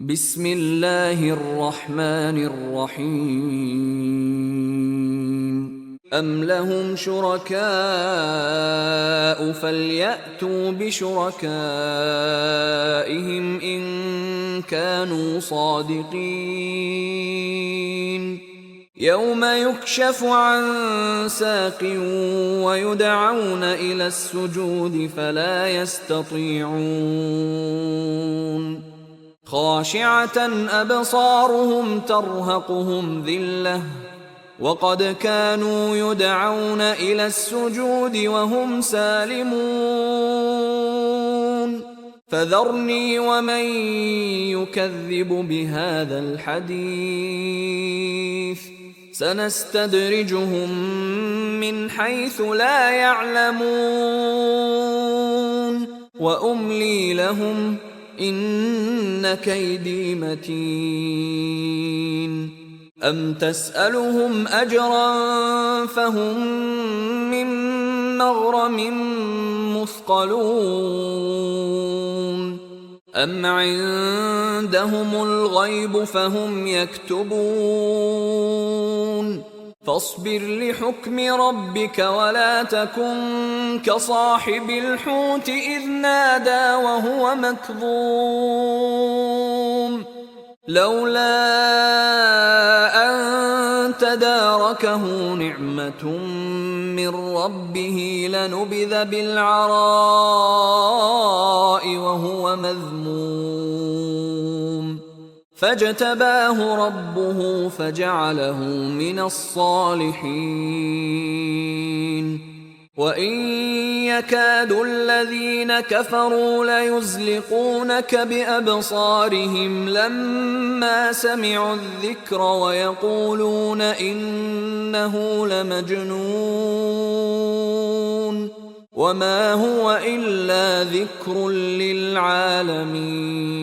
بسم الله الرحمن الرحيم أم لهم شركاء فليأتوا بشركائهم إن كانوا صادقين يوم يكشف عن ساق ويدعون إلى السجود فلا يستطيعون خاشعة أبصارهم ترهقهم ذلة وقد كانوا يدعون إلى السجود وهم سالمون فذرني ومن يكذب بهذا الحديث سنستدرجهم من حيث لا يعلمون وأملي لهم إن كيدي متين أم تسألهم أجرا فهم من مغرم مثقلون أم عندهم الغيب فهم يكتبون فاصبر لحكم ربك ولا تكن كصاحب الحوت إذ نادى وهو مكظوم لولا أن تداركه نعمة من ربه لنبذ بالعراء وهو مذموم فاجتباه ربه فجعله من الصالحين وإن يكاد الذين كفروا ليزلقونك بأبصارهم لما سمعوا الذكر ويقولون إنه لمجنون وما هو إلا ذكر للعالمين